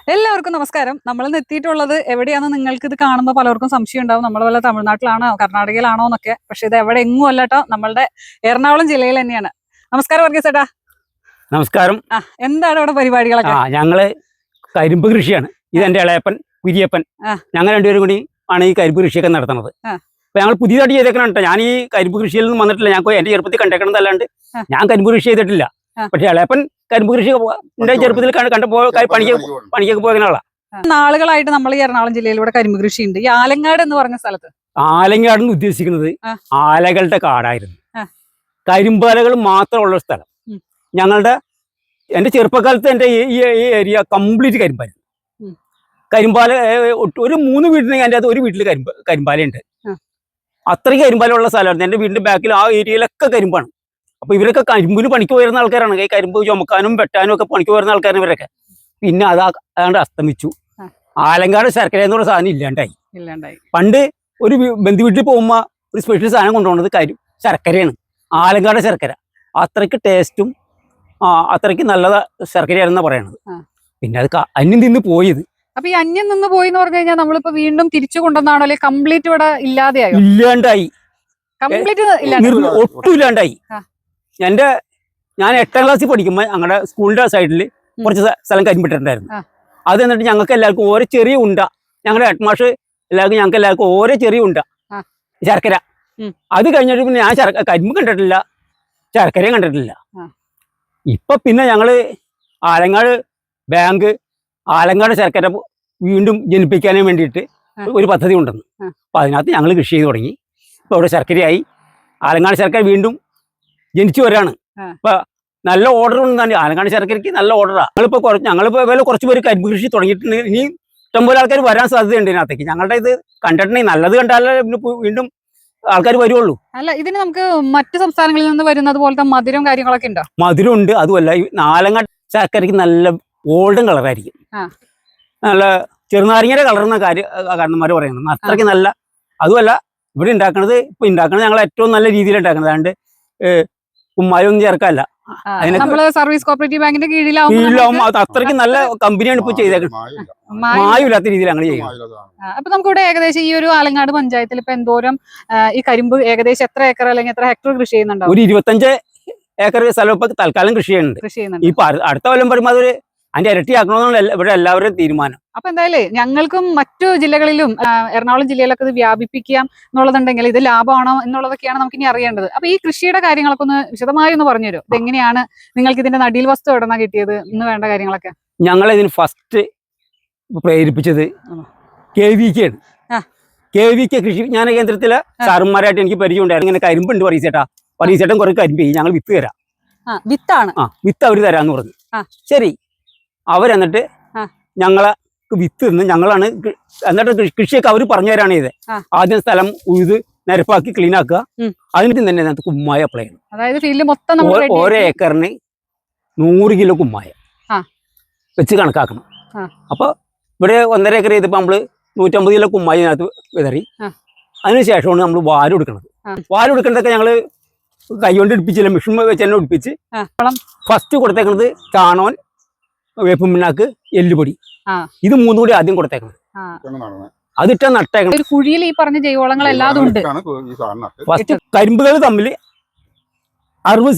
എല്ലാവർക്കും നമസ്കാരം. നമ്മൾ എത്തിയിട്ടുള്ളത് എവിടെയാണെന്ന് നിങ്ങൾക്ക് ഇത് കാണുമ്പോൾ പലർക്കും സംശയം ഉണ്ടാവും. നമ്മൾ വല്ല തമിഴ്നാട്ടിലാണോ കർണാടകയിലാണോ എന്നൊക്കെ. പക്ഷെ ഇത് എവിടെ എങ്ങും അല്ലട്ടോ, നമ്മളുടെ എറണാകുളം ജില്ലയിൽ തന്നെയാണ്. നമസ്കാരം വർഗീസ് ചേട്ടാ. നമസ്കാരം. എന്താണ് ഇവിടെ പരിപാടികളൊക്കെ? ഞങ്ങള് കരിമ്പ് കൃഷിയാണ്. ഇതെന്റെ ഇളയപ്പൻ കുര്യപ്പൻ, ഞങ്ങൾ രണ്ടുപേരും കൂടി ആണ് ഈ കരിമ്പ് കൃഷിയൊക്കെ നടത്തുന്നത്. അപ്പൊ ഞങ്ങൾ പുതിയതായിട്ട് ചെയ്തേക്കണം കേട്ടോ. ഞാൻ ഈ കരിമ്പ് കൃഷിയിൽ നിന്ന് വന്നിട്ടില്ല. ഞാൻ എന്റെ ചെറുപ്പത്തിൽ കണ്ടേക്കണതല്ലാണ്ട് ഞാൻ കരിമ്പ് കൃഷി ചെയ്തിട്ടില്ല. പക്ഷെ ഇളയപ്പൻ കരിമ്പ് കൃഷി എന്റെ ചെറുപ്പത്തിൽ കണ്ടപ്പോ പണിക്കൊക്കെ പോയതിനുള്ള നാളുകളായിട്ട് നമ്മൾ ഈ എറണാകുളം ജില്ലയിലൂടെ കരിമ്പ് കൃഷി ഉണ്ട്. ഈ ആലങ്ങാട് എന്ന് പറഞ്ഞ സ്ഥലത്ത്. ആലങ്ങാട് എന്ന് ഉദ്ദേശിക്കുന്നത് ആലകളുടെ കാടായിരുന്നു. കരിമ്പാലകൾ മാത്രമുള്ള സ്ഥലം. എന്റെ ചെറുപ്പകാലത്ത് എന്റെ ഈ ഏരിയ കംപ്ലീറ്റ് കരിമ്പാല. കരിമ്പാല ഒരു 3 വീട്ടിനെങ്കിൽ അതിൻ്റെ അത് ഒരു വീട്ടിൽ കരിമ്പാലയുണ്ട്. അത്രയ്ക്ക് കരിമ്പാലുള്ള സ്ഥലമായിരുന്നു. എന്റെ വീടിന്റെ ബാക്കിൽ ആ ഏരിയയിലൊക്കെ കരിമ്പാണ്. അപ്പൊ ഇവരൊക്കെ കരിമ്പിന് പണിക്ക് വരുന്ന ആൾക്കാരാണ്. ഈ കരിമ്പ് ചുമക്കാനും വെട്ടാനും ഒക്കെ പണിക്ക് വരുന്ന ആൾക്കാരാണ് ഇവരൊക്കെ. പിന്നെ അതാണ്ട് അസ്തമിച്ചു. ആലങ്കാട് ശർക്കര എന്നുള്ള സാധനം ഇല്ലാണ്ടായി. പണ്ട് ഒരു ബന്ധു വീട്ടിൽ പോകുമ്പോ ഒരു സ്പെഷ്യൽ സാധനം കൊണ്ടുപോകുന്നത് ശർക്കരയാണ്. ആലങ്കാട് ശർക്കര അത്രയ്ക്ക് ടേസ്റ്റും അത്രയ്ക്ക് നല്ലതാ ശർക്കരയാണെന്നാ പറയണത്. പിന്നെ അത് അന്യം നിന്ന് പോയത്. അപ്പൊ ഈ അന്യം നിന്ന് പോയി എന്ന് പറഞ്ഞു കഴിഞ്ഞാൽ നമ്മളിപ്പോ വീണ്ടും തിരിച്ചു കൊണ്ടുവന്നാണോ, അല്ലെങ്കിൽ കംപ്ലീറ്റ് ഇവിടെ ഇല്ലാതെയായി? ഇല്ലാണ്ടായി, ഒട്ടും ഇല്ലാണ്ടായി. ഞാൻ 8ാം ക്ലാസ്സിൽ പഠിക്കുമ്പോൾ ഞങ്ങളുടെ സ്കൂളിന്റെ സൈഡിൽ കുറച്ച് സ്ഥലം കരിമ്പിട്ടിട്ടുണ്ടായിരുന്നു. അത് എന്നിട്ട് ഞങ്ങൾക്ക് എല്ലാവർക്കും ഓരോ ചെറിയ ഉണ്ട, ഞങ്ങളുടെ ഹെഡ് മാഷ് ഞങ്ങൾക്ക് എല്ലാവർക്കും ഓരോ ചെറിയ ഉണ്ട ശർക്കര. അത് കഴിഞ്ഞിട്ട് പിന്നെ ഞാൻ കരിമ്പ് കണ്ടിട്ടില്ല, ശർക്കരയും കണ്ടിട്ടില്ല. ഇപ്പൊ പിന്നെ ഞങ്ങള് ആലങ്ങാട് ബാങ്ക് ആലങ്ങാട് ശർക്കര വീണ്ടും ജനിപ്പിക്കാനും വേണ്ടിയിട്ട് ഒരു പദ്ധതി ഉണ്ടെന്ന്. അപ്പൊ അതിനകത്ത് ഞങ്ങൾ കൃഷി ചെയ്ത് തുടങ്ങി. ഇപ്പൊ ഇവിടെ ശർക്കരയായി. ആലങ്ങാട് ശർക്കര വീണ്ടും ജനിച്ചു വരാണ്. ഇപ്പൊ നല്ല ഓർഡർ ഉണ്ട്. ആലങ്ങാട് ശർക്കരയ്ക്ക് നല്ല ഓർഡറാണ്. ഞങ്ങളിപ്പോ കുറച്ച് പേര് കരിമ്പ് കൃഷി തുടങ്ങിയിട്ടുണ്ട്. ഇനി ഇഷ്ടംപോലെ ആൾക്കാർ വരാൻ സാധ്യതയുണ്ട് ഇതിനകത്തേക്ക്. ഞങ്ങളുടെ ഇത് കണ്ടിട്ടുണ്ടെങ്കിൽ നല്ലത് കണ്ടാലേ വീണ്ടും ആൾക്കാർ വരുള്ളൂ. അല്ല, ഇതിന് നമുക്ക് മറ്റു സംസ്ഥാനങ്ങളിൽ നിന്ന് വരുന്നത് പോലത്തെ മധുരം കാര്യങ്ങളൊക്കെ ഉണ്ടോ? മധുരം ഉണ്ട്. അതുമല്ല, ഈ ആലങ്ങാട് ശർക്കരയ്ക്ക് നല്ല ഗോൾഡൻ കളറായിരിക്കും. നല്ല ചെറുനാരങ്ങയുടെ കളർന്ന കാരണന്മാർ പറയുന്നത് അത്രയ്ക്ക് നല്ല. അതുമല്ല, ഇവിടെ ഉണ്ടാക്കണത് ഞങ്ങൾ ഏറ്റവും നല്ല രീതിയിൽ ഉണ്ടാക്കുന്നത്. അതുകൊണ്ട് കുമ്മായൊന്നും ചേർക്കല്ല. സർവീസ് കോപ്പറേറ്റീവ് ബാങ്കിന്റെ കീഴിലാവുമ്പോ അത്രയ്ക്ക് നല്ല കമ്പനിയാണ് ഇപ്പൊ ചെയ്തേക്കുന്നത്. മായമില്ലാത്ത രീതിയിൽ ഞങ്ങൾ ചെയ്യും. അപ്പൊ നമുക്കിവിടെ ഏകദേശം ഈ ഒരു ആലങ്ങാട് പഞ്ചായത്തിൽ ഇപ്പൊ എന്തോരം ഈ കരിമ്പ് ഏകദേശം എത്ര ഏക്കർ അല്ലെങ്കിൽ എത്ര ഹെക്ടർ കൃഷി ചെയ്യുന്നുണ്ടാവും? ഒരു 25 ഏക്കർ സ്ഥലം ഇപ്പൊ തൽക്കാലം കൃഷി ചെയ്യുന്നുണ്ട്. ഇപ്പൊ അടുത്ത കൊല്ലം വരുമ്പോ അതൊരു അതിന്റെ ഇരട്ടിയാക്കണമെന്നുള്ള ഇവിടെ എല്ലാവരും തീരുമാനം. അപ്പൊ എന്തായാലും ഞങ്ങൾക്കും മറ്റു ജില്ലകളിലും എറണാകുളം ജില്ലയിലൊക്കെ ഇത് വ്യാപിപ്പിക്കാം എന്നുള്ളതുണ്ടെങ്കിൽ ഇത് ലാഭമാണോ എന്നുള്ളതൊക്കെയാണ് നമുക്ക് ഇനി അറിയേണ്ടത്. അപ്പൊ ഈ കൃഷിയുടെ കാര്യങ്ങളൊക്കെ ഒന്ന് വിശദമായി ഒന്ന് പറഞ്ഞുതരും. ഇതെങ്ങനെയാണ് നിങ്ങൾക്ക് ഇതിന്റെ നടീൽ വസ്തു എവിടെന്നാ കിട്ടിയത് എന്ന് വേണ്ട കാര്യങ്ങളൊക്കെ? ഞങ്ങളിതിന് ഫസ്റ്റ് പ്രേരിപ്പിച്ചത് KVK ആണ്. KVK കൃഷി വിജ്ഞാന കേന്ദ്രത്തിലെ സാറുമാരായിട്ട് എനിക്ക് പരിചയം ഉണ്ടായിരുന്നു. ഇങ്ങനെ കരിമ്പുണ്ട് പറീച്ചേട്ടൻ കുറെ കരിമ്പ് ഞങ്ങൾ വിത്ത് തരാം. വിത്താണ്? വിത്ത് അവര് തരാന്ന് പറഞ്ഞു. ശരി, അവരെന്നിട്ട് ഞങ്ങളെ വിത്ത് നിന്ന് ഞങ്ങളാണ് എന്നിട്ട് കൃഷിയൊക്കെ അവർ പറഞ്ഞു തരാണ് ചെയ്തത്. ആദ്യം സ്ഥലം ഉഴുത് നിരപ്പാക്കി ക്ലീൻ ആക്കുക. അതിന് തന്നെ അതിനകത്ത് കുമ്മായ അപ്ലൈ ചെയ്യണം. അതായത് ഫീൽഡ് മൊത്തം ഓരോ ഏക്കറിന് 100 കിലോ കുമ്മായ വെച്ച് കണക്കാക്കണം. അപ്പൊ ഇവിടെ 1.5 ഏക്കർ ചെയ്തപ്പോ നമ്മള് 150 കിലോ കുമ്മായ ഇതിനകത്ത് വിതറി. അതിനുശേഷമാണ് നമ്മൾ വാല് കൊടുക്കുന്നത്. വാല് കൊടുക്കേണ്ടതൊക്കെ ഞങ്ങള് കൈകൊണ്ട് ഇടിപ്പിച്ചില്ല, മെഷീൻ വെച്ച് തന്നെ ഇടിപ്പിച്ച്. ഫസ്റ്റ് കൊടുത്തേക്കുന്നത് ചാണോൻ, വേപ്പും പിണ്ണാക്ക്, എല്ലുപൊടി, ഇത് 3 കൂടി ആദ്യം കൊടുത്തേക്കണം. അതിട്ട നട്ടേക്കണം. ഒരു കുഴിയിൽ ഈ പറഞ്ഞ ജൈവവളങ്ങൾ എല്ലാതും ഉണ്ട്. ഫസ്റ്റ് കരിമ്പുകൾ തമ്മിൽ 60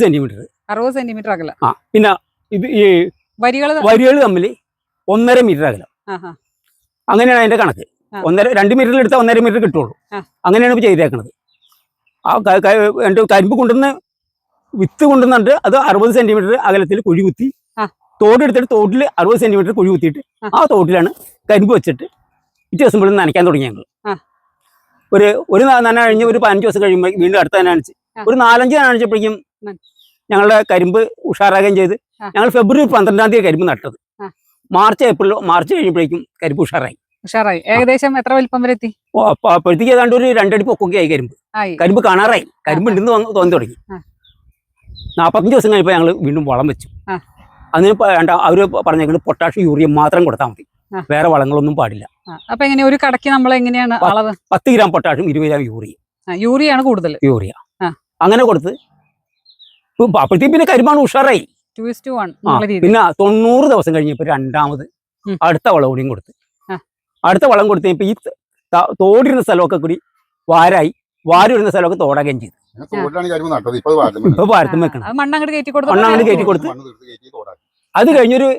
സെന്റിമീറ്റർ അകലം. പിന്നെ ഇത് ഈ വരികൾ തമ്മിൽ 1.5 മീറ്റർ അകലം. അങ്ങനെയാണ് അതിന്റെ കണക്ക്. 2 മീറ്ററിൽ എടുത്താൽ 1.5 മീറ്റർ കിട്ടുള്ളൂ. അങ്ങനെയാണ് ഇപ്പൊ ചെയ്തേക്കുന്നത്. കരിമ്പ് കൊണ്ടുവന്ന് വിത്ത് കൊണ്ടുവന്നിട്ട് അത് 60 സെന്റിമീറ്റർ അകലത്തിൽ കുഴി കുത്തി തോടെടുത്തിട്ട് തോട്ടിൽ 60 സെന്റിമീറ്റർ കുഴി കുത്തിയിട്ട് ആ തോട്ടിലാണ് കരിമ്പ് വെച്ചിട്ട് ദിവസം നനയ്ക്കാൻ തുടങ്ങി. ഞങ്ങൾ ഒരു നന കഴിഞ്ഞ് ഒരു 15 ദിവസം കഴിയുമ്പോൾ വീണ്ടും അടുത്ത നനച്ച് ഒരു 4-5 നനച്ചപ്പോഴേക്കും ഞങ്ങളുടെ കരിമ്പ് ഉഷാറാകുകയും ചെയ്ത്. ഞങ്ങൾ ഫെബ്രുവരി 12-ാം തീയതി കരിമ്പ് നട്ടത്. മാർച്ച് കഴിഞ്ഞപ്പോഴേക്കും കരിമ്പ് ഉഷാറായി. ഏകദേശം എത്ര വലിപ്പം വരെ എത്തി? അപ്പോഴത്തേക്ക് ഏതാണ്ട് ഒരു 2 അടി പൊക്കൊക്കെ ആയി. കരിമ്പ് കാണാറായി. കരിമ്പ് ഉണ്ടെന്ന് തോന്നി തുടങ്ങി. 45 ദിവസം കഴിഞ്ഞപ്പോൾ ഞങ്ങൾ വീണ്ടും വളം വെച്ചു. അതിന് അവര് പറഞ്ഞേക്കുന്നത് പൊട്ടാഷ്യം യൂറിയ മാത്രം കൊടുത്താൽ മതി, വേറെ വളങ്ങളൊന്നും പാടില്ല. അപ്പൊ എങ്ങനെ ഒരു കടക്ക് നമ്മൾ എങ്ങനെയാണ് അളവ്? 10 ഗ്രാം പൊട്ടാഷ്യം 20 ഗ്രാം യൂറിയാണ് കൂടുതൽ. യൂറിയ അങ്ങനെ കൊടുത്ത് അപ്പോഴത്തേക്ക് പിന്നെ കരിമ്പാണ് ഉഷാറായി. 2:1. പിന്നെ 90 ദിവസം കഴിഞ്ഞപ്പോൾ രണ്ടാമത് ഉം. അടുത്ത വളം കൂടിയും കൊടുത്ത് ആ. അടുത്ത വളം കൊടുത്ത് ഇപ്പൊ ഈ തോടിരുന്ന സ്ഥലമൊക്കെ കൂടി വാരായി വാരിടുന്ന സ്ഥലമൊക്കെ തോടാകുകയും ചെയ്തു. ഇപ്പൊ പാരത്തും വെക്കണം. അത് മണ്ണങ്ങോട്ട് കയറ്റി മണ്ണങ്ങോട്ട് കയറ്റി കൊടുത്ത് അത് കഴിഞ്ഞൊരു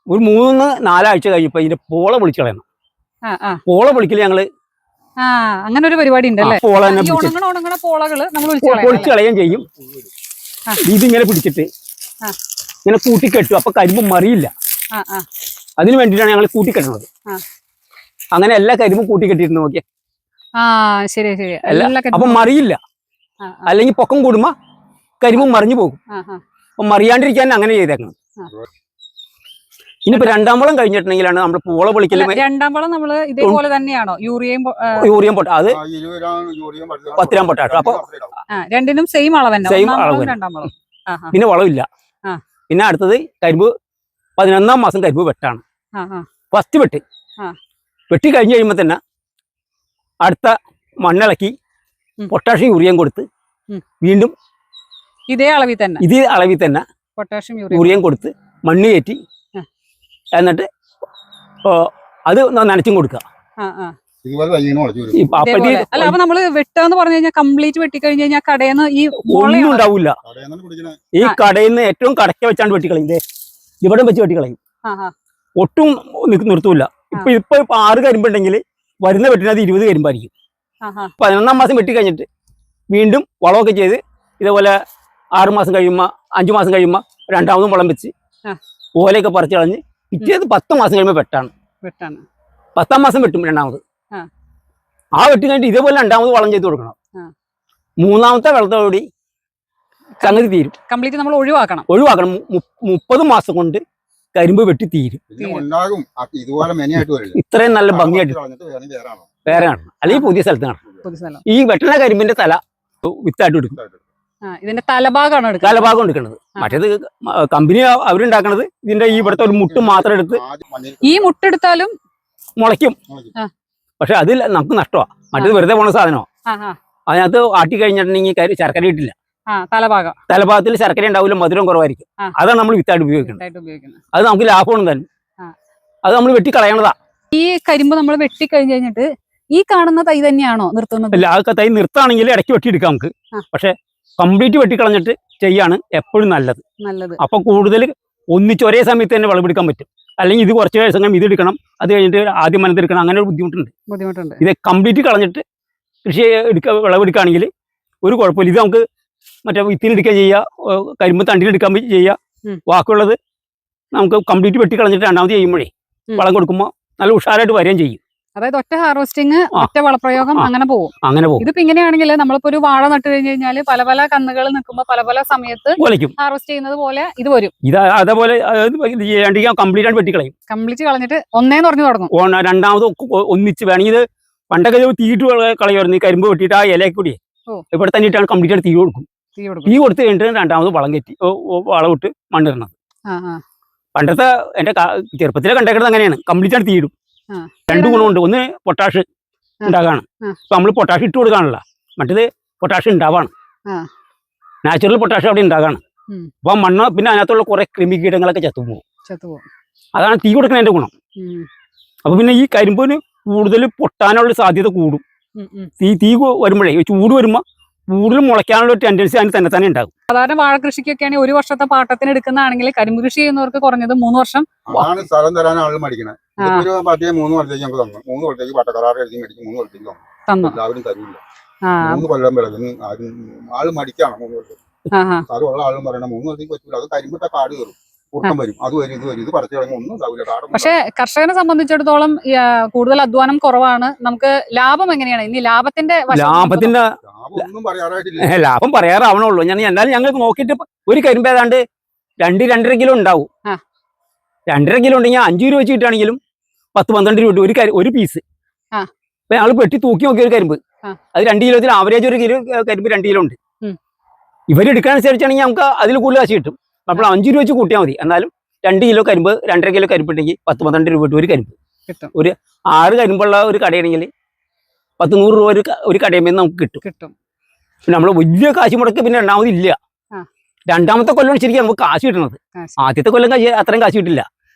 3-4 ആഴ്ച കഴിഞ്ഞപ്പോ ഇതിന്റെ പോള പൊളിച്ച് കളയണം. പോള പൊളിക്കല് ഞങ്ങള് അങ്ങനെ ഒരു പരിപാടി ഉണ്ടല്ലേ? പോള തന്നെ ഉണങ്ങണ പോളകള് നമ്മൾ പൊളിച്ച് കളയുകയും ചെയ്യും. ഇതിങ്ങനെ പിടിച്ചിട്ട് ഇങ്ങനെ കൂട്ടിക്കെട്ടും. അപ്പൊ കരിമ്പ് മറിയില്ല. അതിന് വേണ്ടിയിട്ടാണ് ഞങ്ങൾ കൂട്ടിക്കെട്ടുന്നത്. അങ്ങനെ എല്ലാ കരിമ്പും കൂട്ടിക്കെട്ടിയിരുന്നു നോക്കിയേ. ശരി ശരി. അപ്പൊ മറിയില്ല. അല്ലെങ്കിൽ പൊക്കം കൂടുമ്പോ കരിമ്പും മറിഞ്ഞു പോകും. അപ്പൊ മറിയാണ്ടിരിക്കാൻ അങ്ങനെ ചെയ്തേക്കണം. ഇനിയിപ്പോ 2ാം വളം കഴിഞ്ഞിട്ടുണ്ടെങ്കിലാണ് നമ്മൾ പോള പൊളിക്കലും. 2ാം വളം നമ്മള് ഇതേപോലെ തന്നെയാണോ? യൂറിയയും പൊട്ട അത് 10 ഗ്രാം പൊട്ടാട്ടോ. അപ്പൊ രണ്ടിനും സെയിം അളവ്. സെയിം അളവ്. പിന്നെ വളമില്ല. പിന്നെ അടുത്തത് കരിമ്പ് 11ാം മാസം കരിമ്പ് വെട്ടാണ്. ഫസ്റ്റ് വെട്ടി കഴിഞ്ഞ് കഴിയുമ്പോ തന്നെ അടുത്ത മണ്ണിളക്കി പൊട്ടാഷ്യം യൂറിയം കൊടുത്ത് വീണ്ടും ഇതേ അളവിൽ തന്നെ പൊട്ടാഷ്യം യൂറിയം കൊടുത്ത് മണ്ണ് കയറ്റി എന്നിട്ട് അത് നനച്ചും കൊടുക്കുക. അപ്പൊ നമ്മള് വെട്ടാന്ന് പറഞ്ഞു കഴിഞ്ഞാൽ കംപ്ലീറ്റ് വെട്ടി കഴിഞ്ഞ് കഴിഞ്ഞാൽ കടയിന്ന് ഈ ഒന്നും ഉണ്ടാവില്ല. ഈ കടയിൽ നിന്ന് ഏറ്റവും കടക്ക വെച്ചാണ്ട് വെട്ടിക്കളയും. ഇവിടെ വെച്ച് വെട്ടിക്കളയും. ഒട്ടും നിർത്തൂല. ഇപ്പൊ 6 കരിമ്പുണ്ടെങ്കിൽ വരുന്ന വെട്ടിനത് 20 കരിമ്പായിരിക്കും. 11ാം മാസം വെട്ടി കഴിഞ്ഞിട്ട് വീണ്ടും വളമൊക്കെ ചെയ്ത് ഇതേപോലെ 6 മാസം കഴിയുമ്പോ 5 മാസം കഴിയുമ്പോ 2ാമതും വളം വെച്ച് ഓലയൊക്കെ പറിച്ചു കളഞ്ഞ് പിറ്റേത് 10 മാസം കഴിയുമ്പോ വെട്ടാണ്. 10ാം മാസം വെട്ടും 2ാമത്. ആ വെട്ടി കഴിഞ്ഞിട്ട് ഇതേപോലെ 2ാമത് വളം ചെയ്ത് കൊടുക്കണം. 3ാമത്തെ വെള്ളത്തോടുകൂടി സംഗതി തീരും. കംപ്ലീറ്റ് നമ്മൾ ഒഴിവാക്കണം. 30 മാസം കൊണ്ട് കരിമ്പ് വെട്ടി തീരും. ഇത്രയും നല്ല ഭംഗിയായിട്ട് വേറെ കാണണം. അല്ലെങ്കിൽ പുതിയ സ്ഥലത്ത് കാണണം. ഈ വെട്ടണ കരിമ്പിന്റെ തല വിത്തായിട്ട് എടുക്കും. ഇതിന്റെ തലഭാഗമാണ് തലഭാഗം എടുക്കുന്നത്. മറ്റേത് കമ്പനി അവരുണ്ടാക്കണത് ഇതിന്റെ ഈ ഇവിടുത്തെ ഒരു മുട്ട് മാത്രം എടുത്ത് ഈ മുട്ടെടുത്താലും മുളയ്ക്കും. പക്ഷെ അതിൽ നമുക്ക് നഷ്ടമാണ്. മറ്റേത് വെറുതെ പോണ സാധനമാണ്. അതിനകത്ത് ആട്ടി കഴിഞ്ഞിട്ടുണ്ടെങ്കിൽ ശർക്കര ഇട്ടില്ല. തലഭാഗത്തിൽ ശർക്കര ഉണ്ടാവില്ല, മധുരം കുറവായിരിക്കും. അതാണ് നമ്മൾ വിത്തായിട്ട് ഉപയോഗിക്കുന്നത്. അത് നമുക്ക് ലാഭമാണ് തന്നെ. അത് നമ്മൾ വെട്ടി കളയണതാ. ഈ കരിമ്പ് നമ്മൾ വെട്ടി കഴിഞ്ഞ് കഴിഞ്ഞിട്ട് ഈ കാണുന്ന തൈ തന്നെയാണോ നിർത്തുന്നത്? അല്ല, ആ തൈ നിർത്താണെങ്കിൽ ഇടയ്ക്ക് വെട്ടിയെടുക്കാം നമുക്ക്. പക്ഷെ കംപ്ലീറ്റ് വെട്ടിക്കളഞ്ഞിട്ട് ചെയ്യാണ് എപ്പോഴും നല്ലത്. അപ്പൊ കൂടുതൽ ഒന്നിച്ച് ഒരേ സമയത്ത് തന്നെ വിളവെടുക്കാൻ പറ്റും. അല്ലെങ്കിൽ ഇത് കുറച്ച് ദിവസം ഇത് എടുക്കണം, അത് കഴിഞ്ഞിട്ട് ആദ്യം മനത്തെടുക്കണം, അങ്ങനെ ഒരു ബുദ്ധിമുട്ടുണ്ട്. ഇത് കംപ്ലീറ്റ് കളഞ്ഞിട്ട് കൃഷി വിളവെടുക്കുകയാണെങ്കിൽ ഒരു കുഴപ്പമില്ല. ഇത് നമുക്ക് മറ്റേ വിത്തിനെടുക്കുക ചെയ്യുക, കരിമ്പ് തണ്ടിനെടുക്കാൻ ചെയ്യുക. ബാക്കിയുള്ളത് നമുക്ക് കംപ്ലീറ്റ് വെട്ടി കളഞ്ഞിട്ട് 2ാമത് ചെയ്യുമ്പോഴേ വളം കൊടുക്കുമ്പോൾ നല്ല ഉഷാറായിട്ട് വരികയും ചെയ്യും. അതായത് ഒറ്റ ഹാർവെസ്റ്റിംഗ്, ഒറ്റ വളപ്രയോഗം അങ്ങനെ പോകും. ഇതിപ്പോ ഇങ്ങനെയാണെങ്കിൽ നമ്മളിപ്പോ ഒരു വാഴ നട്ട് കഴിഞ്ഞ് കഴിഞ്ഞാൽ പല പല കന്നുകൾ നിൽക്കുമ്പോൾ പല സമയത്ത് ഹാർവെസ്റ്റ് ചെയ്യുന്നത് പോലെ ഇത് വരും. ഇത് അതേപോലെ കംപ്ലീറ്റ് ആയിട്ട് വെട്ടിക്കളയും. കംപ്ലീറ്റ് കളഞ്ഞിട്ട് ഒന്നേന്ന് പറഞ്ഞു തുടങ്ങും. 2ാമത് ഒന്നിച്ച് വേണമെങ്കിൽ ഇത് പണ്ടൊക്കെ തീയിട്ട് കളയുമായിരുന്നു. ഈ കരിമ്പ് വെട്ടിയിട്ട് ആ ഇലയിൽ കൂടി ഇവിടെ തന്നെ ഇട്ടാണ് കംപ്ലീറ്റ് ആയിട്ട് തീ കൊടുക്കും. തീ കൊടുത്ത് കഴിഞ്ഞിട്ട് 2ാമത് വളം കെറ്റി വളമിട്ട് മണ്ണിടണം. പണ്ടത്തെ എന്റെ ചെറുപ്പത്തിലെ കണ്ടേക്കുന്നത് അങ്ങനെയാണ്. കംപ്ലീറ്റ് ആയിട്ട് തീയിടും. 2 ഗുണമുണ്ട്. ഒന്ന് പൊട്ടാഷ് ഉണ്ടാകാണ്. ഇപ്പൊ നമ്മൾ പൊട്ടാഷ് ഇട്ട് കൊടുക്കാണല്ലോ. മറ്റേത് പൊട്ടാഷ് ഉണ്ടാവാണ്. നാച്ചുറൽ പൊട്ടാഷ് അവിടെ ഉണ്ടാകാണ്. അപ്പൊ മണ്ണ് പിന്നെ അതിനകത്തുള്ള കുറെ കൃമികീടങ്ങളൊക്കെ ചത്തുപോകും. അതാണ് തീ കൊടുക്കുന്നതിന്റെ ഗുണം. അപ്പൊ പിന്നെ ഈ കരിമ്പിന് കൂടുതൽ പൊട്ടാനുള്ള സാധ്യത കൂടും. തീ വരുമ്പോഴേ ചൂട് വരുമ്പോ കൂടുതൽ മുളയ്ക്കാനുള്ള ഒരു ടെൻഡൻസി അതിന് തന്നെ ഉണ്ടാകും. സാധാരണ വാഴ കൃഷിക്കൊക്കെയാണ് 1 വർഷത്തെ പാട്ടത്തിന് എടുക്കുന്നതാണെങ്കിൽ കരിമ്പ് കൃഷി ചെയ്യുന്നവർക്ക് കുറഞ്ഞത് 3 വർഷം സ്ഥലം തരാൻ ആൾ മടിക്കണേ. 3 വർഷത്തേക്ക് ഞങ്ങൾക്ക് തന്നു. 3 വർഷത്തേക്ക് പട്ടക്കരാറ് എഴുതി മേടിക്കും. 3 വർഷത്തേക്ക് തന്നു. എല്ലാവരും തരില്ല. 3 കൊല്ലം വിളവിന് ആള് മടിക്കാണ്. 3 വർഷം സ്ഥലമുള്ള ആളും പറയണ 3 വർഷത്തേക്ക് പറ്റൂല. അത് കരിമ്പിട്ട കാട് കയറും, കുറുക്കം വരും, അത് വരും, ഇത് വരും. ഇത് പറിച്ചു കളയുമ്പോൾ ഒന്നും ഉണ്ടാവില്ല. പക്ഷെ കർഷകനെ സംബന്ധിച്ചിടത്തോളം കൂടുതൽ അധ്വാനം കുറവാണ്. നമുക്ക് ലാഭം എങ്ങനെയാണ്? ഇനി ലാഭത്തിന്റെ ഒന്നും പറയാറായിട്ടില്ല. ലാഭം പറയാറാവണുള്ളൂ. എന്നാലും ഞങ്ങൾക്ക് നോക്കിയിട്ട് ഒരു കരിമ്പ് ഏതാണ്ട് 2-2.5 കിലോ ഉണ്ടാവും. 2.5 കിലോ ഉണ്ടെങ്കിൽ 5 രൂപ വെച്ച് കിട്ടുകയാണെങ്കിലും 10-12 രൂപ ഒരു പീസ്. അപ്പൊ ഞങ്ങൾ വെട്ടി തൂക്കി നോക്കിയ ഒരു കരിമ്പ് അത് 2 കിലോത്തിൽ ആവറേജ് ഒരു കിലോ കരിമ്പ് 2 കിലോ ഉണ്ട്. ഇവരെടുക്കാനുസരിച്ചാണെങ്കിൽ നമുക്ക് അതിൽ കൂടുതൽ കാശ് കിട്ടും. അപ്പോൾ 5 രൂപ വെച്ച് കൂട്ടിയാൽ മതി. എന്നാലും 2 കിലോ കരിമ്പ് 2.5 കിലോ കരിമ്പ് ഉണ്ടെങ്കിൽ 10-12 രൂപ ഒരു കരിമ്പ് ഒരു 6 കരിമ്പുള്ള ഒരു കടയാണെങ്കിൽ 100-100 രൂപ ഒരു കടയിൽ നിന്ന് നമുക്ക് കിട്ടും. പിന്നെ നമ്മൾ വലിയ കാശ് മുടക്ക് പിന്നെ 2ാമത് ഇല്ല. 2ാമത്തെ കൊല്ലമാണ് ശരിക്കും നമുക്ക് കാശ് കിട്ടണത്. ആദ്യത്തെ കൊല്ലം അത്രയും കാശ് കിട്ടില്ല.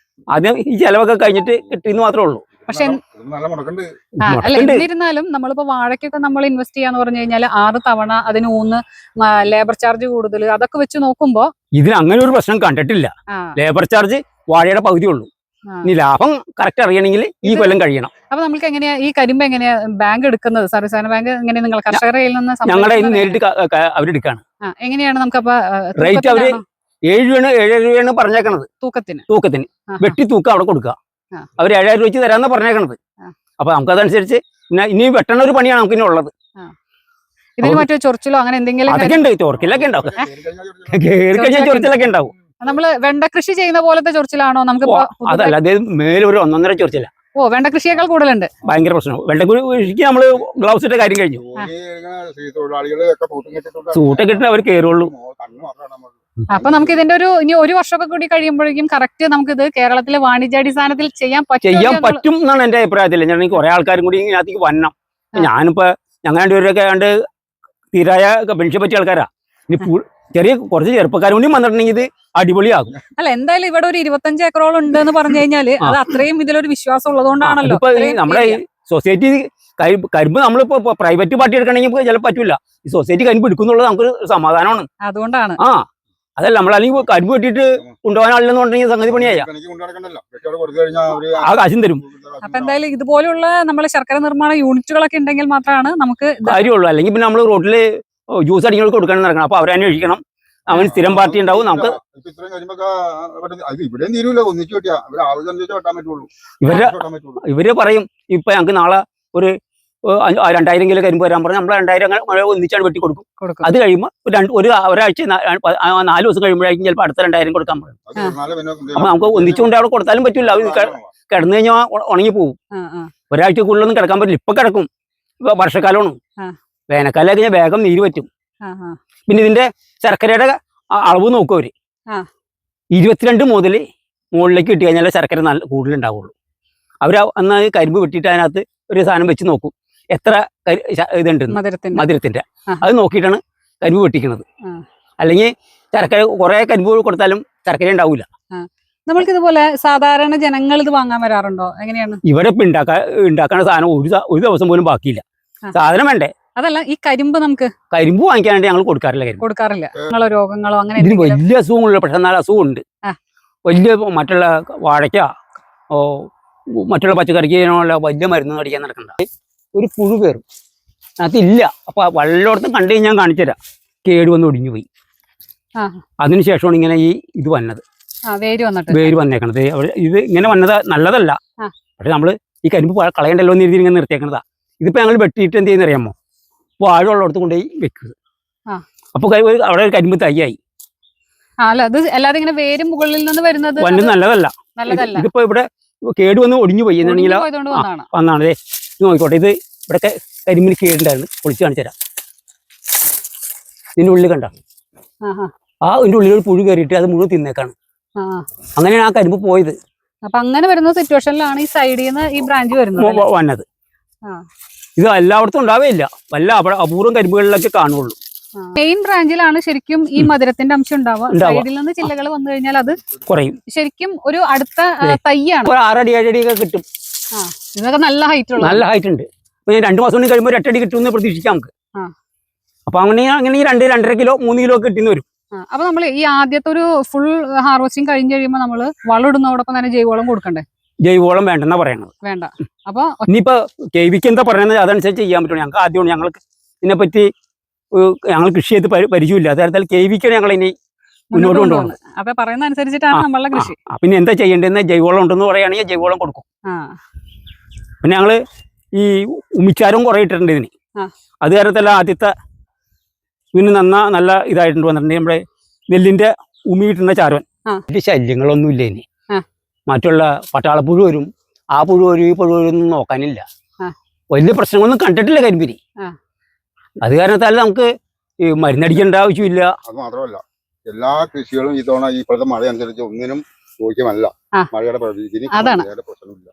ആദ്യം ഈ ചെലവൊക്കെ കഴിഞ്ഞിട്ട് കിട്ടിയെന്ന് മാത്രമേ ഉള്ളൂ. പക്ഷെ നല്ല മുടക്കുണ്ട്. അല്ല മുടക്കുണ്ട്. എന്നിരുന്നാലും നമ്മളിപ്പോ വാഴയ്ക്കൊക്കെ നമ്മൾ ഇൻവെസ്റ്റ് ചെയ്യാന്ന് പറഞ്ഞു കഴിഞ്ഞാൽ 6 തവണ അതിന് 3 ലേബർ ചാർജ് കൂടുതൽ അതൊക്കെ വെച്ച് നോക്കുമ്പോ ഇതിന് അങ്ങനെ ഒരു പ്രശ്നം കണ്ടിട്ടില്ല. ആ, ലേബർ ചാർജ് വാഴയുടെ പകുതി ഉള്ളൂ. ആ. ഇനി ലാഭം കറക്റ്റ് അറിയണമെങ്കിൽ ഈ കൊല്ലം കഴിയണം. അപ്പൊ നമുക്ക് എങ്ങനെയാ ഈ കരിമ്പ് എങ്ങനെയാ ബാങ്ക് എടുക്കുന്നത്? സർവീസ് ബാങ്ക് എങ്ങനെ നിങ്ങൾ കർഷകരുടെ കയ്യിൽ നിന്ന് ഞങ്ങളുടെ സംഭരിക്കുന്നത് നേരിട്ട് അവരെടുക്കാണ്. എങ്ങനെയാണ് നമുക്കപ്പോ റേറ്റ് അവര് 7 രൂപയാണ് 7 രൂപയാണ് പറഞ്ഞേക്കണത് തൂക്കത്തിന്. വെട്ടി തൂക്കം അവിടെ കൊടുക്കുക. ആ. അവർ 7,000 രൂപ വെച്ച് തരാന്നാ പറഞ്ഞേക്കണത്. അപ്പൊ നമുക്കതനുസരിച്ച് പിന്നെ ഇനി വെട്ടണ ഒരു പണിയാണ് നമുക്ക് ഇനി ഉള്ളത്. ഇതിന് മറ്റോ ചൊറിച്ചിലോ അങ്ങനെ എന്തെങ്കിലും അതൊക്കെ ഉണ്ട്. ചോർക്കിലൊക്കെ ഉണ്ടാവും. കയറി കഴിഞ്ഞാൽ ചൊറിച്ചിലൊക്കെ ഉണ്ടാവും. നമ്മള് വെണ്ട കൃഷി ചെയ്യുന്ന പോലത്തെ ചൊറിച്ചിലാണോ നമുക്ക്? അതല്ല, അത് മേലെ ഒരു 1.5 ചൊറിച്ചില്ല. വെണ്ട കൃഷിയേക്കാൾ കൂടുതലുണ്ട്. ഭയങ്കര പ്രശ്നം. വെണ്ട കൃഷിക്ക് നമ്മള് ഗ്ലൗസ് ഇട്ട കാര്യം കഴിഞ്ഞു. സൂട്ടൊക്കെ ഇട്ട് അവർ കയറുള്ളൂ. അപ്പൊ നമുക്ക് ഇതിന്റെ ഇനി 1 വർഷമൊക്കെ കൂടി കഴിയുമ്പോഴേക്കും കറക്റ്റ് നമുക്ക് ഇത് കേരളത്തിലെ വാണിജ്യാടിസ്ഥാനത്തിൽ ചെയ്യാൻ പറ്റും എന്നാണ് എന്റെ അഭിപ്രായത്തിൽ. ഞാൻ കുറെ ആൾക്കാരും കൂടി ഇതിനകത്തേക്ക് വരണം. ഞാനിപ്പോ ഞങ്ങൾ രണ്ടുപേരൊക്കെ ആണ്ട് തീരായ പെൻഷൻ പറ്റിയ ആൾക്കാരാ. ഇനി ചെറിയ കുറച്ച് ചെറുപ്പക്കാരും കൂടി വന്നിട്ടുണ്ടെങ്കിൽ ഇത് അടിപൊളിയാകും. അല്ല എന്തായാലും ഇവിടെ ഒരു 25 ഏക്കറോളം ഉണ്ട് എന്ന് പറഞ്ഞു കഴിഞ്ഞാല് അത് അത്രയും ഇതിലൊരു വിശ്വാസം ഉള്ളതുകൊണ്ടാണല്ലോ. ഇപ്പൊ നമ്മുടെ സൊസൈറ്റി കരിമ്പ് നമ്മളിപ്പോ പ്രൈവറ്റ് പാർട്ടി എടുക്കണമെങ്കിൽ ചിലപ്പോൾ പറ്റൂല. ഈ സൊസൈറ്റി കരിമ്പ് എടുക്കുന്നുള്ളത് നമുക്ക് സമാധാനമാണ്. അതുകൊണ്ടാണ്. അതല്ല നമ്മളല്ലെങ്കിൽ കരിമ്പ് വെട്ടിയിട്ട് കൊണ്ടുപോകാൻ ആളില്ലെന്ന് പറഞ്ഞെങ്കിൽ സംഗതി പണിയായ ആ കാശും തരും. അപ്പൊ എന്തായാലും ഇതുപോലുള്ള നമ്മളെ ശർക്കര നിർമ്മാണ യൂണിറ്റുകളൊക്കെ ഉണ്ടെങ്കിൽ മാത്രമാണ് നമുക്ക് കാര്യമുള്ളൂ. അല്ലെങ്കിൽ പിന്നെ നമ്മൾ റോഡില് ജ്യൂസ് അടിക്കാൻ കൊടുക്കണം നടക്കണം. അപ്പൊ അവരെ അന്വേഷിക്കണം. അവന് സ്ഥിരം പാർട്ടി ഉണ്ടാവും. നമുക്ക് ഇവര് പറയും ഇപ്പൊ ഞങ്ങൾക്ക് നാളെ ഒരു 2000 കിലോ കരിമ്പ് വരാൻ പറഞ്ഞാൽ നമ്മൾ 2000 ഒന്നിച്ചാണ് വെട്ടി കൊടുക്കും. അത് കഴിയുമ്പോൾ ഒരാഴ്ച 4 ദിവസം കഴിയുമ്പോഴായിരിക്കും ചിലപ്പോൾ അടുത്ത 2000 കൊടുക്കാൻ പറയും. അപ്പൊ നമുക്ക് ഒന്നിച്ചുകൊണ്ട് അവിടെ കൊടുത്താലും പറ്റില്ല. അവർ കിടന്നു കഴിഞ്ഞാൽ ഉണങ്ങി പോകും. ഒരാഴ്ചക്കുള്ളിലൊന്നും കിടക്കാൻ പറ്റില്ല. ഇപ്പൊ കിടക്കും. ഇപ്പൊ വർഷക്കാലമാണ്. വേനൽക്കാലം കഴിഞ്ഞാൽ വേഗം നീര് പറ്റും. പിന്നെ ഇതിന്റെ ശർക്കരയുടെ അളവ് നോക്കും അവര്. 22 മുതൽ മുകളിലേക്ക് കിട്ടി കഴിഞ്ഞാൽ ശർക്കര നല്ല കൂടുതലുണ്ടാവുള്ളൂ. അവർ അന്ന് കരിമ്പ് വെട്ടിയിട്ട് അതിനകത്ത് ഒരു സാധനം വെച്ച് നോക്കും എത്ര ഇതുണ്ട് മധുരത്തിന്റെ. അത് നോക്കിയിട്ടാണ് കരിമ്പ് വെട്ടിക്കുന്നത്. അല്ലെങ്കിൽ ശർക്കര കുറെ കരിമ്പ് കൊടുത്താലും ശർക്കര ഉണ്ടാവില്ല. നമ്മൾക്ക് ഇതുപോലെ സാധാരണ ജനങ്ങൾ ഇത് വാങ്ങാൻ വരാറുണ്ടോ? എങ്ങനെയാണ് ഇവിടെ ഇപ്പൊ ഉണ്ടാക്കുന്ന സാധനം ഒരു ദിവസം പോലും ബാക്കിയില്ല. സാധനം വേണ്ടേ? അതല്ല ഈ കരിമ്പ് നമുക്ക് കരിമ്പ് വാങ്ങിക്കാനായിട്ട് ഞങ്ങൾ കൊടുക്കാറില്ല. രോഗങ്ങളോ അങ്ങനെ ഇതിന് വലിയ അസുഖങ്ങളുള്ള പക്ഷെ നല്ല അസുഖമുണ്ട്. വലിയ മറ്റുള്ള വാഴയ്ക്ക മറ്റുള്ള പച്ചക്കറിക്ക് വലിയ മരുന്ന് അടിക്കാൻ നടക്കണ്ട. ഒരു പുഴു കയറും അതില്ല. അപ്പൊ വല്ലയിടത്തും കണ്ടു കഴിഞ്ഞാൽ കാണിച്ചുതരാം. കേട് വന്ന് ഒടിഞ്ഞു പോയി. അതിനുശേഷമാണ് ഇങ്ങനെ ഇത് വന്നത്. വേര് വന്നേക്കണത്. ഇത് ഇങ്ങനെ വന്നത് നല്ലതല്ല. പക്ഷെ നമ്മള് ഈ കരിമ്പ് കളയണ്ടല്ലോ എന്ന് ഇങ്ങനെ നിർത്തിയേക്കണതാ. ഇതിപ്പോ ഞങ്ങൾ വെട്ടിയിട്ട് എന്ത് ചെയ്യുന്ന അറിയാമോ? വാഴ ഉള്ളിടത്ത് കൊണ്ടുപോയി വെക്കുന്നത്. അപ്പൊ അവിടെ ഒരു കരിമ്പ് തൈയായി. നല്ലതല്ല. ഇതിപ്പോ ഇവിടെ കേട് വന്ന് ഒടിഞ്ഞു പോയി എന്നുണ്ടെങ്കിൽ വന്നാണ്. നോക്കിക്കോട്ടെ, ഇത് ഇവിടെ കരിമ്പിന് കേടുണ്ടായിരുന്നു. പൊളിച്ച് കാണിച്ചു തരാം. ഇതിന്റെ ഉള്ളിൽ കണ്ട ഇതിന്റെ ഉള്ളിൽ ഒരു പുഴു കയറിയിട്ട് അത് മുഴുവൻ തിന്നേക്കാണ്. അങ്ങനെയാണ് ആ കരിമ്പ് പോയത്. അപ്പൊ അങ്ങനെ വരുന്ന സിറ്റുവേഷനിലാണ് ഈ സൈഡിൽ നിന്ന് ഈ ബ്രാഞ്ച് വന്നത്. ഇത് എല്ലായിടത്തും ഉണ്ടാവേയില്ല. വല്ല അപൂർവം കരിമ്പുകളിലൊക്കെ കാണുള്ളൂ. മെയിൻ ബ്രാഞ്ചിലാണ് ശരിക്കും ഈ മധുരത്തിന്റെ അംശം ഉണ്ടാവുക. സൈഡിൽ നിന്ന് ചില്ലകൾ വന്നു കഴിഞ്ഞാൽ അത് കുറയും. ശരിക്കും ഒരു അടുത്ത തയ്യാണ്. 6 അടി 7 അടിയൊക്കെ കിട്ടും. ഇതൊക്കെ നല്ല ഹൈറ്റ് ഉണ്ട്. 2 മാസം കൊണ്ട് കഴിയുമ്പോൾ 8 അടി കിട്ടുമെന്ന് പ്രതീക്ഷിക്കാം നമുക്ക്. അപ്പൊ അങ്ങനെ 2-2.5 കിലോ 3 കിലോ കിട്ടിന്ന് വരും. അപ്പൊ നമ്മൾ ഈ ആദ്യത്തെ ഒരു ഫുൾ ഹാർവെസ്റ്റിംഗ് കഴിഞ്ഞ് കഴിയുമ്പോൾ നമ്മള് വളം ഇടുന്നതോടൊപ്പം തന്നെ ജൈവവളം കൊടുക്കണ്ടേ? ജൈവവളം വേണ്ടെന്നാ പറയണത്. വേണ്ട. അപ്പൊ ഇനിയിപ്പോ കെവിക്ക് എന്താ പറയുന്നത് അതനുസരിച്ച് ചെയ്യാൻ പറ്റുള്ളൂ. ഞങ്ങൾക്ക് ആദ്യമാണ് ഞങ്ങൾക്ക് ഇതിനെപ്പറ്റി ഞങ്ങൾ കൃഷി ചെയ്ത് പരിചയമില്ല. അതായത് കെവിക്കാണ് ഞങ്ങൾ ഇനി മുന്നോട്ട് കൊണ്ടുപോകുന്നത്. അപ്പൊ പറയുന്ന അനുസരിച്ചിട്ടാണ് നമ്മളുടെ കൃഷി. പിന്നെ എന്താ ചെയ്യേണ്ടതെന്ന് ജൈവവളം ഉണ്ടെന്ന് പറയുകയാണെങ്കിൽ ജൈവവളം കൊടുക്കും. പിന്നെ ഞങ്ങള് ഈ ഉമിച്ചാരവും കുറെ ഇട്ടിട്ടുണ്ട് ഇതിന്. അത് കാരണത്തല്ല ആദ്യത്തെ ഇതിന് നല്ല ഇതായിട്ടുണ്ട് വന്നിട്ടുണ്ട്. നമ്മുടെ നെല്ലിന്റെ ഉമി കിട്ടുന്ന ചാരവൻ. ശല്യങ്ങളൊന്നും ഇല്ല ഇനി. മറ്റുള്ള പട്ടാളപ്പുഴു വരും, ആ പുഴു വരും, ഈ പുഴു വരും ഒന്നും നോക്കാനില്ല. വലിയ പ്രശ്നങ്ങളൊന്നും കണ്ടിട്ടില്ല കരിമ്പിരി. അത് കാരണത്താൽ നമുക്ക് ഈ മരുന്നടിക്കേണ്ട ആവശ്യമില്ല. അത് മാത്രമല്ല എല്ലാ കൃഷികളും ഇതോണ ഇപ്പോഴത്തെ മഴ അനുസരിച്ച് ഒന്നിനും യോഗ്യമല്ല. മഴയുടെ പ്രശ്നമില്ല,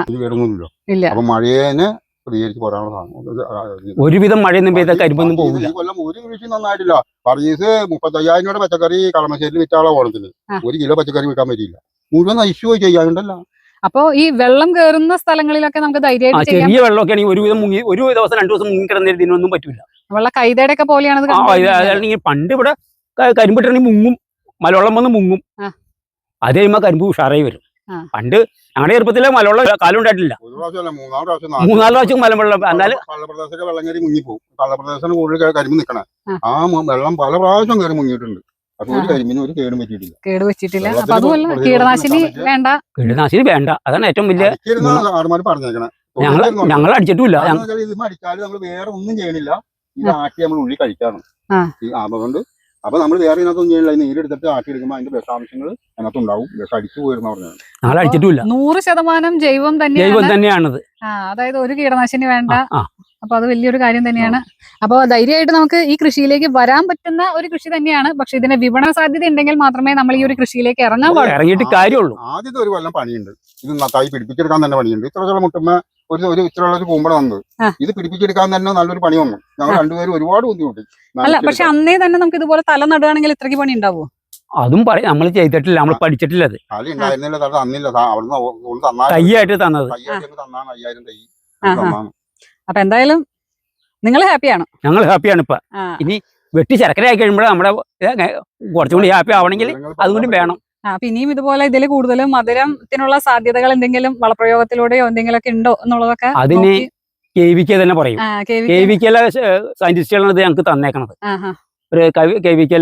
ഇത് കേടൊന്നുമില്ല. അപ്പൊ മഴയെ പ്രതികരിച്ച് പോരാനുള്ള സാധനം ഒരുവിധം മഴയൊന്നും പെയ്ത കരിമ്പൊന്നും പോകില്ല. ഈ കൊല്ലം ഒരു കൃഷി നന്നായിട്ടില്ല. പർച്ചേസ് 35,000 രൂപയുടെ പച്ചക്കറി കളമശ്ശേരിയിൽ വിറ്റാളെ ഓണത്തിന് 1 കിലോ പച്ചക്കറി വിൽക്കാൻ പറ്റിയില്ല. മുഴുവൻ നശിച്ചു പോയി ചെയ്യാനുണ്ടല്ലോ. അപ്പൊ ഈ വെള്ളം കയറുന്ന സ്ഥലങ്ങളിലൊക്കെ നമുക്ക് ധൈര്യമായിട്ട് ചെയ്യാം. ചെറിയ വെള്ളമൊക്കെ ആണെങ്കിൽ ഒരുവിധം മുങ്ങി ഒരു ദിവസം 2 ദിവസം മുങ്ങി കിടന്നിട്ട് ഇതിനൊന്നും പറ്റില്ല. വെള്ള കൈതയുടെ ഒക്കെ പോലെയാണ് ഇത് അല്ലെങ്കിൽ പണ്ട് ഇവിടെ കരിമ്പിട്ടാണെങ്കിൽ മുങ്ങും, മലവെള്ളം വന്ന് മുങ്ങും. അത് കഴിയുമ്പോൾ കരിമ്പ് ഉഷാറായി വരും. പണ്ട് ഞങ്ങളുടെ ചെറുപ്പത്തിലെ മലവെള്ളം കാലം ഉണ്ടായിട്ടില്ല. 3-4 പ്രാവശ്യം മലവെള്ളം. എന്നാലും കള്ളപ്രദേശമൊക്കെ വെള്ളം കയറി മുങ്ങിപ്പോകും. കള്ളപ്രദേശം കൂടുതൽ കരിമ്പ് നിൽക്കണേ. ആ വെള്ളം പല പ്രാവശ്യം കയറി മുങ്ങിയിട്ടുണ്ട്. അപ്പൊ ഒരു കരിമ്പിന് ഒരു കേടും പറ്റിയിട്ടില്ല. കേട് വെച്ചിട്ടില്ല. അപ്പൊ അതുമല്ല കീടനാശിനി വേണ്ട. കീടനാശിനി വേണ്ട, അതാണ് ഏറ്റവും വലിയ. ആടുമാര് പറഞ്ഞേക്കണേ. ഞങ്ങൾ അടിച്ചിട്ടില്ല. ഇത് അടിച്ചാലും നമ്മൾ വേറെ ഒന്നും ചെയ്യണില്ല. ഇത് ആട്ടി നമ്മൾ ഉള്ളി കഴിക്കാണ്. അതുകൊണ്ട് അപ്പൊ നമ്മൾ വേറെ ഇതിനകത്തൊന്നും ചെയ്യണില്ല. നീരെടുത്തിട്ട് ആട്ടി എടുക്കുമ്പോൾ അതിന്റെ വിഷാംശങ്ങൾ അതിനകത്തുണ്ടാവും. വിഷം അടിച്ചു പോയിരുന്ന പറഞ്ഞത്. ഞങ്ങൾ അടിച്ചിട്ടില്ല. 100% ജൈവം തന്നെയാണത്. അതായത് ഒരു കീടനാശിനി വേണ്ട. അപ്പൊ അത് വലിയൊരു കാര്യം തന്നെയാണ്. അപ്പൊ ധൈര്യമായിട്ട് നമുക്ക് ഈ കൃഷിയിലേക്ക് വരാൻ പറ്റുന്ന ഒരു കൃഷി തന്നെയാണ്. പക്ഷെ ഇതിന് വിപണന സാധ്യത ഉണ്ടെങ്കിൽ മാത്രമേ നമ്മൾ ഈ ഒരു കൃഷിയിലേക്ക് ഇറങ്ങിയിട്ട് കാര്യമുള്ളൂ. ആദ്യത്തെ ഒരു കൊല്ലം പണിയുണ്ട്. ഇത് നന്നായി പിടിപ്പിച്ചെടുക്കാൻ തന്നെ പണിയുണ്ട്. ഇത്ര മുട്ടുമ്പോ ഒരു ഇത്രയുള്ള ഒരു കൂമ്പട വന്നത് ഇത് പിടിപ്പിച്ചെടുക്കാൻ തന്നെ നല്ലൊരു പണി വന്നു. ഞങ്ങൾ രണ്ടുപേരും ഒരുപാട് ബുദ്ധിമുട്ടി. അല്ല, പക്ഷെ അന്നേ തന്നെ നമുക്ക് ഇതുപോലെ തല നടുകയാണെങ്കിൽ ഇത്രയ്ക്ക് പണി ഉണ്ടാവുമോ? അതും പറയാം. നമ്മൾ ചെയ്തിട്ടില്ല, നമ്മൾ പഠിച്ചിട്ടില്ല. അത് തല ഉണ്ടായിരുന്നില്ല, തല തന്നില്ല. അവിടുന്ന് തയ്യായിട്ട് തന്നത്. തന്നാണ് 5000 തൈ. അപ്പൊ എന്തായാലും നിങ്ങൾ ഹാപ്പിയാണ്? ഞങ്ങൾ ഹാപ്പിയാണ്. ഇപ്പൊ ഇനി വെട്ടി ശർക്കര ആയി കഴിയുമ്പോൾ നമ്മുടെ കുറച്ചുകൂടി ഹാപ്പി ആവണമെങ്കിൽ അതുകൊണ്ട് വേണം. അപ്പൊ ഇനിയും ഇതുപോലെ ഇതിൽ കൂടുതലും മധുരത്തിനുള്ള സാധ്യതകൾ എന്തെങ്കിലും വളപ്രയോഗത്തിലൂടെയോ എന്തെങ്കിലുമൊക്കെ ഉണ്ടോ എന്നുള്ളതൊക്കെ അതിന് KVK തന്നെ പറയും. KVK സയന്റിസ്റ്റുകളാണ് ഇത് ഞങ്ങൾക്ക് തന്നേക്കണത്. ഒരു KVK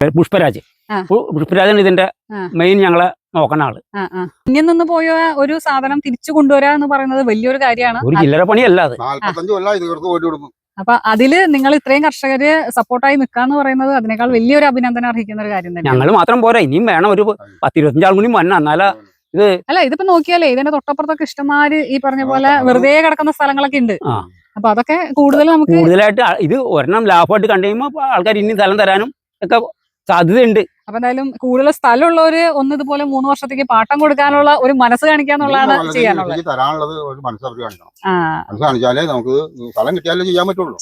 ഒരു പുഷ്പരാജാണ് ഇതിന്റെ മെയിൻ ഞങ്ങളെ നോക്കണ ആള്. അന്യം നിന്ന് പോയ ഒരു സാധനം തിരിച്ചു കൊണ്ടുവരാ എന്ന് പറയുന്നത് വലിയൊരു കാര്യമാണ്. ഒരു ചില്ലറ പണിയല്ല അത്. 45 കൊല്ലം ഇത് ഓടി കൊടുക്കും. അപ്പൊ അതില് നിങ്ങൾ ഇത്രയും കർഷകര് സപ്പോർട്ടായി നിൽക്കാന്ന് പറയുന്നത് അതിനേക്കാൾ വലിയൊരു അഭിനന്ദനം അർഹിക്കുന്ന ഒരു കാര്യം തന്നെ. ഞങ്ങൾ മാത്രം പോരാ, ഇനിയും വേണം. ഒരു 10-25 ആൾ കൂടി വരണം. എന്നാലാ ഇത്. അല്ല, ഇതിപ്പോ നോക്കിയാലേ ഇതിന്റെ തൊട്ടപ്പുറത്തൊക്കെ ഇഷ്ടംമാര് ഈ പറഞ്ഞ പോലെ വെറുതെ കിടക്കുന്ന സ്ഥലങ്ങളൊക്കെ ഉണ്ട്. അപ്പൊ അതൊക്കെ കൂടുതലായിട്ട് ഇത് ഒരെണ്ണം ലാഭമായിട്ട് കണ്ടു കഴിയുമ്പോൾ ആൾക്കാർ ഇനി സ്ഥലം തരാനും ഒക്കെ സാധ്യതയുണ്ട്. അപ്പൊ എന്തായാലും കൂടുതൽ സ്ഥലമുള്ളവര് ഒന്ന് ഇതുപോലെ 3 വർഷത്തേക്ക് പാട്ടം കൊടുക്കാനുള്ള ഒരു മനസ്സ് കാണിക്കാന്നുള്ളതാണ് ചെയ്യാനുള്ളത്. തരാനുള്ളത് ഒരു മനസ്സ് അവർ കാണിക്കണം. മനസ്സ് കാണിച്ചാലേ നമുക്ക് സ്ഥലം കിട്ടിയാലേ ചെയ്യാൻ പറ്റുള്ളൂ.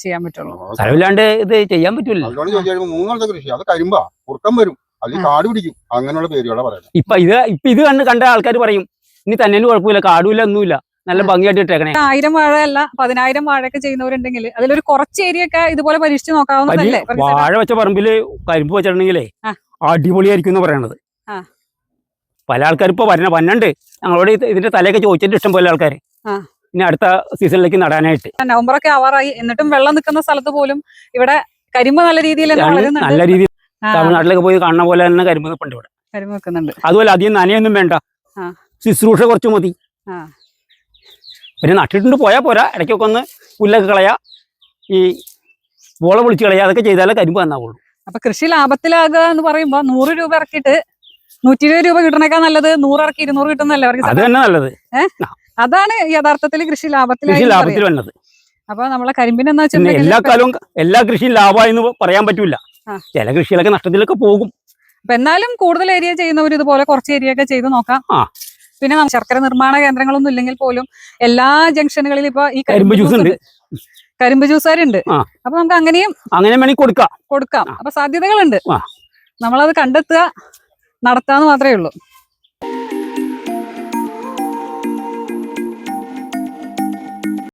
സ്ഥലമില്ലാണ്ട് ഇത് ചെയ്യാൻ പറ്റൂല. അതുകൊണ്ട് ചോദിച്ചു കഴിയുമ്പോൾ 3 കൊല്ലത്തെ കൃഷി അത് കരിമ്പാ കുറുക്കം വരും, അല്ലെങ്കിൽ കാട് പിടിക്കും, അങ്ങനെയുള്ള പേരുകളെ പറയാം. ഇപ്പൊ ഇത് കണ്ട ആൾക്കാർ പറയും ഇനി തന്നെ കുഴപ്പമില്ല, കാടുമില്ല, ഒന്നുമില്ല, നല്ല ഭംഗിയായിട്ട് ഇട്ടേക്കണേ. 1000 വാഴ അല്ല 10000 വാഴയൊക്കെ ചെയ്യുന്നവരുണ്ടെങ്കിൽ അതിലൊരു കുറച്ച് ഏരിയ ഒക്കെ ഇതുപോലെ പരീക്ഷിച്ച് നോക്കാവുന്നതല്ലേ? വാഴ വെച്ച പറമ്പില് കരിമ്പ് വെച്ചിട്ടുണ്ടെങ്കിലേ അടിപൊളിയായിരിക്കും എന്ന് പറയണത്. പല ആൾക്കാർ ഇപ്പൊ വന്നുണ്ട് ഞങ്ങളോട് ഇതിന്റെ തലയൊക്കെ ചോദിച്ചിട്ട് ഇഷ്ടം പോലെ ആൾക്കാർ ഇനി അടുത്ത സീസണിലേക്ക് നടാനായിട്ട്. നവംബറൊക്കെ ആവാറായി, എന്നിട്ടും വെള്ളം നിൽക്കുന്ന സ്ഥലത്ത് പോലും ഇവിടെ കരിമ്പ് നല്ല രീതിയിൽ നല്ല രീതിയിൽ തമിഴ്നാട്ടിലൊക്കെ പോയി കാണുന്ന പോലെ തന്നെ കരിമ്പ് നിൽപ്പുണ്ട് ഇവിടെ. കരിമ്പ് വെക്കുന്നുണ്ട്. അതുപോലെ അധികം നനയൊന്നും വേണ്ട, ശുശ്രൂഷ കുറച്ച് മതി. പിന്നെ നട്ടിട്ടുണ്ട് പോയാൽ പോരാ, ഇടയ്ക്കൊക്കെ ഒന്ന് പുല്ലൊക്കെ കളയാ, ഈ വോള പൊളിച്ച് കളയാ, അതൊക്കെ ചെയ്താലേ കരിമ്പ് തന്നാവുള്ളൂ. അപ്പൊ കൃഷി ലാഭത്തിലാകുക എന്ന് പറയുമ്പോ 100 രൂപ ഇറക്കിയിട്ട് 120 രൂപ കിട്ടണേക്കാൾ നല്ലത് 100 ഇറക്കി 200 കിട്ടുന്നല്ലേ? അത് തന്നെ നല്ലത്. അതാണ് യഥാർത്ഥത്തിൽ കൃഷി ലാഭത്തിൽ വന്നത്. അപ്പൊ നമ്മളെ കരിമ്പിനെന്ന് വെച്ചിട്ടുണ്ടെങ്കിൽ എല്ലാ കാലവും എല്ലാ കൃഷിയും ലാഭമായെന്ന് പറയാൻ പറ്റൂല. ചില കൃഷികളൊക്കെ നഷ്ടത്തിലൊക്കെ പോകും. അപ്പൊ എന്നാലും കൂടുതൽ ഏരിയ ചെയ്യുന്നവർ ഇതുപോലെ കുറച്ച് ഏരിയ ഒക്കെ ചെയ്ത് നോക്കാം. പിന്നെ ശർക്കര നിർമ്മാണ കേന്ദ്രങ്ങളൊന്നും ഇല്ലെങ്കിൽ പോലും എല്ലാ ജംഗ്ഷനുകളിലും ഇപ്പൊ ഈ കരിമ്പ് ജ്യൂസ് ഉണ്ട്, കരിമ്പ് ജ്യൂസുകാരുണ്ട്. അപ്പൊ നമുക്ക് അങ്ങനെയും വേണമെങ്കിൽ കൊടുക്കാം. അപ്പൊ സാധ്യതകളുണ്ട്. നമ്മളത് കണ്ടെത്തുക, നടത്താന്ന് മാത്രമേ ഉള്ളൂ.